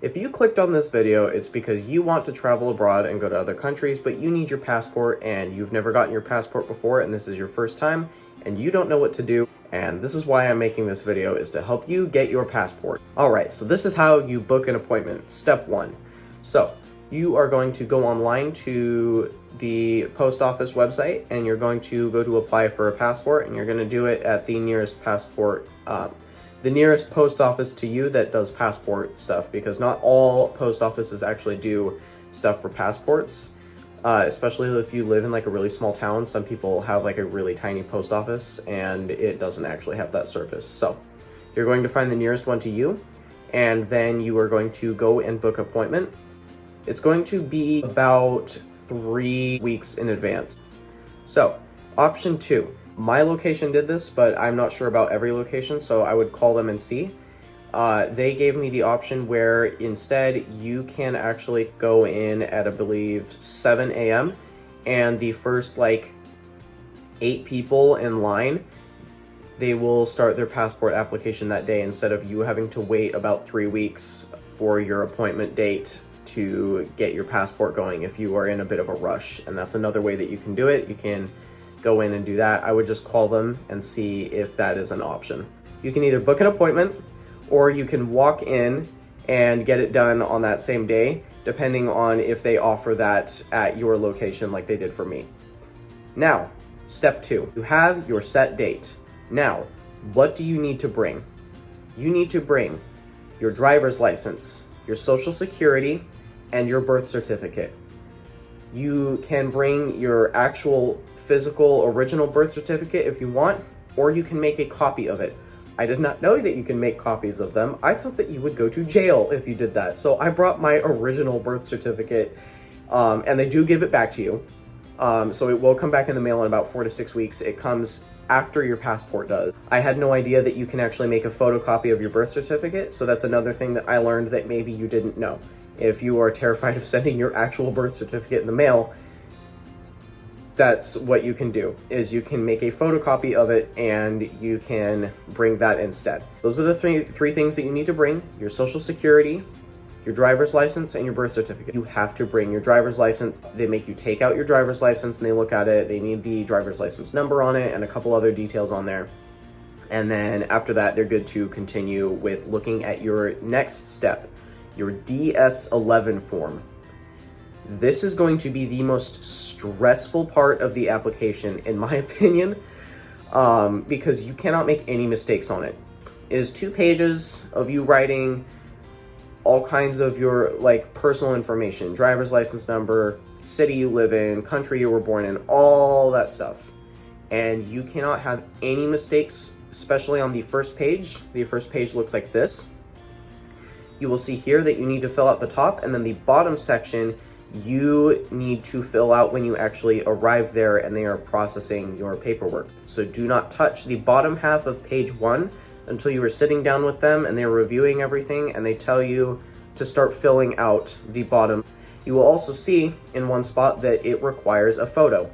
If you clicked on this video, it's because you want to travel abroad and go to other countries, but you need your passport and you've never gotten your passport before and this is your first time and you don't know what to do. And this is why I'm making this video, is to help you get your passport. All right, so this is how you book an appointment. Step 1. So you are going to go online to the post office website and you're going to go to apply for a passport, and you're going to do it at the nearest the nearest post office to you that does passport stuff, because not all post offices actually do stuff for passports. Especially if you live in like a really small town, some people have like a really tiny post office and it doesn't actually have that service. So you're going to find the nearest one to you, and then you are going to go and book an appointment. It's going to be about 3 weeks in advance. So option 2, my location did this, but I'm not sure about every location, so I would call them and see. They gave me the option where instead you can actually go in at, I believe, 7 a.m. and the first like 8 people in line, they will start their passport application that day, instead of you having to wait about 3 weeks for your appointment date to get your passport going if you are in a bit of a rush. And that's another way that you can do it. You can go in and do that. I would just call them and see if that is an option. You can either book an appointment or you can walk in and get it done on that same day, depending on if they offer that at your location like they did for me. Now, step 2, you have your set date. Now, what do you need to bring? You need to bring your driver's license, your social security, and your birth certificate. You can bring your actual physical original birth certificate if you want, or you can make a copy of it. I did not know that you can make copies of them. I thought that you would go to jail if you did that. So I brought my original birth certificate, and they do give it back to you. So it will come back in the mail in about 4 to 6 weeks. It comes after your passport does. I had no idea that you can actually make a photocopy of your birth certificate, so that's another thing that I learned that maybe you didn't know. If you are terrified of sending your actual birth certificate in the mail, that's what you can do, is you can make a photocopy of it and you can bring that instead. Those are the three things that you need to bring: your social security, your driver's license, and your birth certificate. You have to bring your driver's license. They make you take out your driver's license and they look at it. They need the driver's license number on it and a couple other details on there. And then after that, they're good to continue with looking at your next step, your DS-11 form. This is going to be the most stressful part of the application, in my opinion, because you cannot make any mistakes on it. It is 2 pages of you writing all kinds of your like personal information, driver's license number, city you live in, country you were born in, all that stuff. And you cannot have any mistakes, especially on the first page. The first page looks like this. You will see here that you need to fill out the top, and then the bottom section you need to fill out when you actually arrive there and they are processing your paperwork. So do not touch the bottom half of page 1 until you are sitting down with them and they're reviewing everything and they tell you to start filling out the bottom. You will also see in one spot that it requires a photo.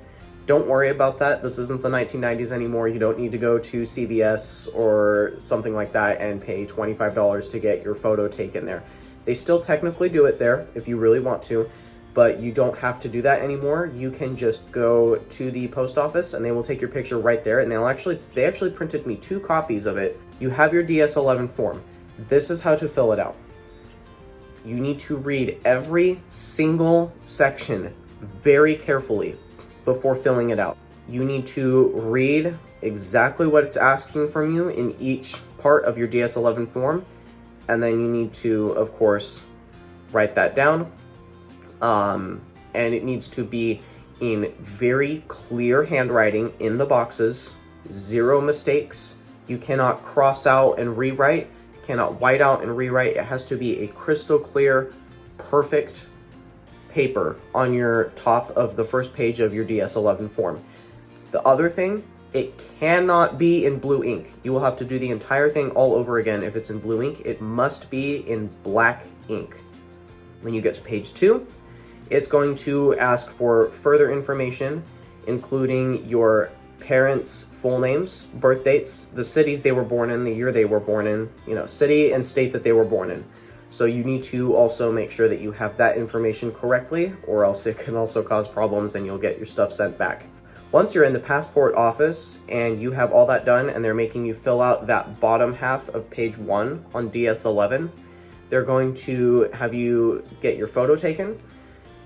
Don't worry about that. This isn't the 1990s anymore. You don't need to go to CVS or something like that and pay $25 to get your photo taken there. They still technically do it there if you really want to, but you don't have to do that anymore. You can just go to the post office and they will take your picture right there, and they actually printed me 2 copies of it. You have your DS-11 form. This is how to fill it out. You need to read every single section very carefully before filling it out. You need to read exactly what it's asking from you in each part of your DS-11 form, and then you need to, of course, write that down. And it needs to be in very clear handwriting in the boxes, 0 mistakes. You cannot cross out and rewrite, you cannot white out and rewrite. It has to be a crystal clear, perfect paper on your top of the first page of your DS-11 form. The other thing, it cannot be in blue ink. You will have to do the entire thing all over again if it's in blue ink. It must be in black ink. When you get to page 2, it's going to ask for further information, including your parents' full names, birth dates, the cities they were born in, the year they were born in, city and state that they were born in. So you need to also make sure that you have that information correctly, or else it can also cause problems and you'll get your stuff sent back. Once you're in the passport office and you have all that done and they're making you fill out that bottom half of page 1 on DS11, they're going to have you get your photo taken,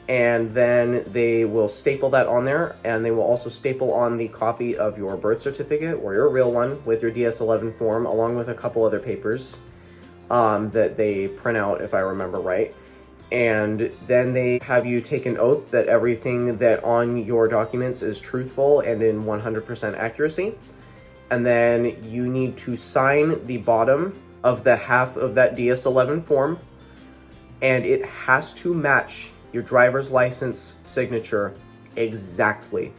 and then they will staple that on there, and they will also staple on the copy of your birth certificate or your real one with your DS11 form, along with a couple other papers that they print out, if I remember right. And then they have you take an oath that everything that on your documents is truthful and in 100% accuracy. And then you need to sign the bottom of the half of that DS11 form, and it has to match your driver's license signature exactly.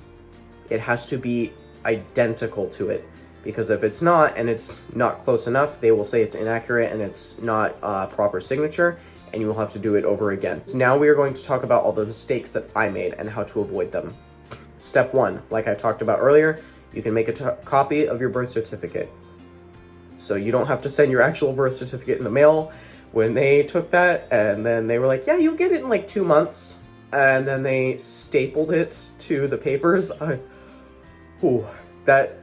It has to be identical to it, because if it's not, and it's not close enough, they will say it's inaccurate and it's not a proper signature, and you will have to do it over again. So now we are going to talk about all the mistakes that I made and how to avoid them. Step 1, like I talked about earlier, you can make a copy of your birth certificate. So you don't have to send your actual birth certificate in the mail. When they took that and then they were like, yeah, you'll get it in like 2 months. And then they stapled it to the papers. That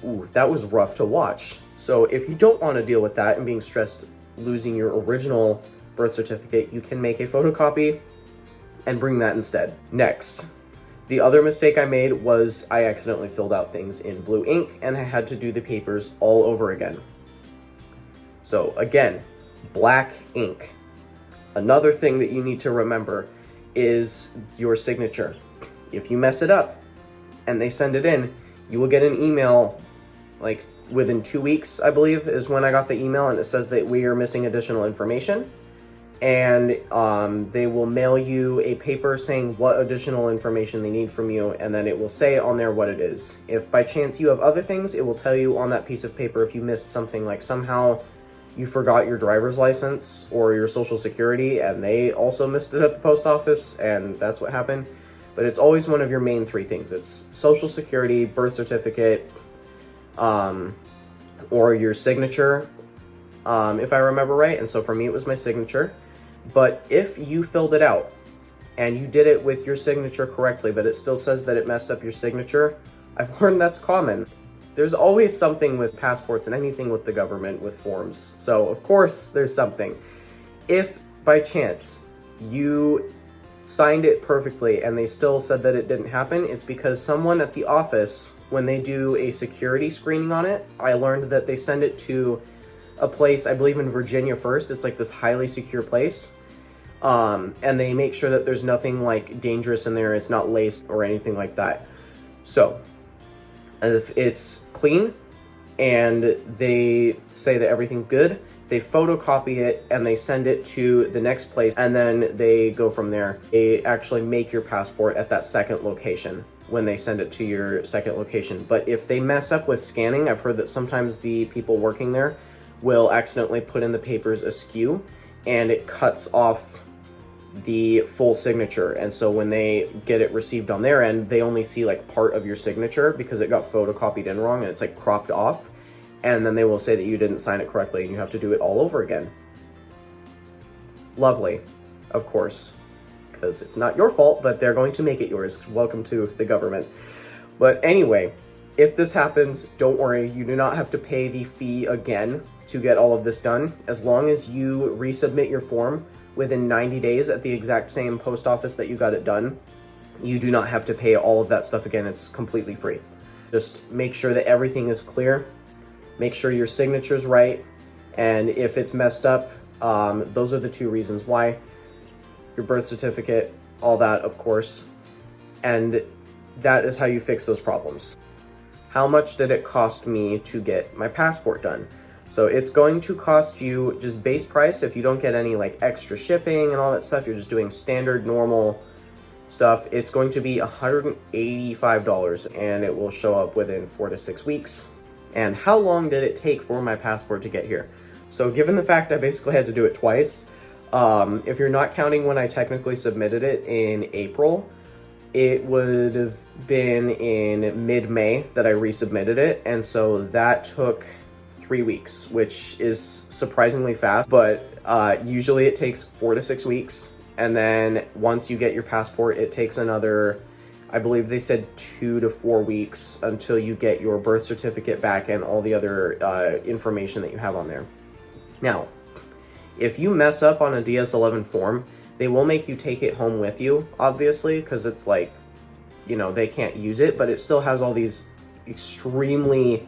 was rough to watch. So if you don't want to deal with that and being stressed losing your original birth certificate, you can make a photocopy and bring that instead. Next, the other mistake I made was I accidentally filled out things in blue ink and I had to do the papers all over again. So again, black ink. Another thing that you need to remember is your signature. If you mess it up and they send it in, you will get an email like within 2 weeks, I believe, is when I got the email, and it says that we are missing additional information. And they will mail you a paper saying what additional information they need from you, and then it will say on there what it is. If by chance you have other things, it will tell you on that piece of paper if you missed something, like somehow you forgot your driver's license or your social security and they also missed it at the post office, and that's what happened. But it's always one of your main 3 things. It's social security, birth certificate, or your signature, if I remember right. And so for me, it was my signature. But if you filled it out and you did it with your signature correctly, but it still says that it messed up your signature, I've learned that's common. There's always something with passports and anything with the government with forms. So of course there's something. If by chance you signed it perfectly and they still said that it didn't happen, it's because someone at the office, when they do a security screening on it, I learned that they send it to a place, I believe in Virginia first. It's like this highly secure place. And they make sure that there's nothing like dangerous in there. It's not laced or anything like that. So if it's clean and they say that everything's good, they photocopy it and they send it to the next place, and then they go from there. They actually make your passport at that second location when they send it to your second location. But if they mess up with scanning, I've heard that sometimes the people working there will accidentally put in the papers askew and it cuts off the full signature. And so when they get it received on their end, they only see like part of your signature because it got photocopied in wrong and it's like cropped off. And then they will say that you didn't sign it correctly and you have to do it all over again. Lovely, of course, because it's not your fault, but they're going to make it yours. Welcome to the government. But anyway, if this happens, don't worry. You do not have to pay the fee again to get all of this done. As long as you resubmit your form within 90 days at the exact same post office that you got it done, you do not have to pay all of that stuff again. It's completely free. Just make sure that everything is clear. Make sure your signature's right. And if it's messed up, those are the 2 reasons why. Your birth certificate, all that, of course. And that is how you fix those problems. How much did it cost me to get my passport done? So it's going to cost you just base price. If you don't get any like extra shipping and all that stuff, you're just doing standard normal stuff, it's going to be $185 and it will show up within 4 to 6 weeks. And how long did it take for my passport to get here? So given the fact I basically had to do it twice, if you're not counting when I technically submitted it in April, it would have been in mid-May that I resubmitted it. And so that took 3 weeks, which is surprisingly fast, but usually it takes 4 to 6 weeks. And then once you get your passport, it takes another, I believe they said 2 to 4 weeks until you get your birth certificate back and all the other information that you have on there. Now, if you mess up on a DS11 form, they will make you take it home with you, obviously, because it's like, you know, they can't use it, but it still has all these extremely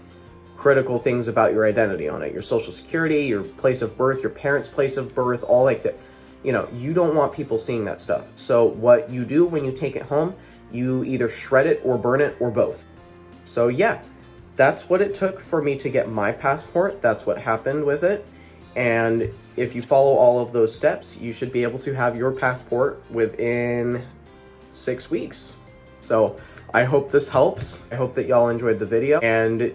critical things about your identity on it. Your social security, your place of birth, your parents' place of birth, all like that. You know, you don't want people seeing that stuff. So what you do when you take it home, you either shred it or burn it or both. So yeah, that's what it took for me to get my passport. That's what happened with it. And if you follow all of those steps, you should be able to have your passport within 6 weeks. So I hope this helps. I hope that y'all enjoyed the video, and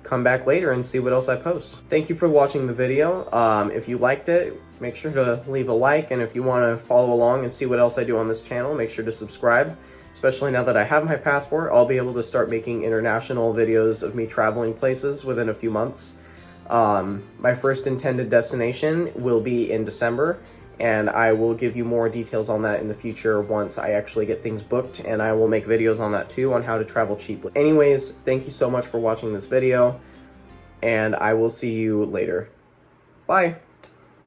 come back later and see what else I post. Thank you for watching the video. If you liked it, make sure to leave a like, and if you want to follow along and see what else I do on this channel, make sure to subscribe. Especially now that I have my passport, I'll be able to start making international videos of me traveling places within a few months. My first intended destination will be in December, and I will give you more details on that in the future once I actually get things booked, and I will make videos on that too, on how to travel cheaply. Anyways, thank you so much for watching this video, and I will see you later. Bye!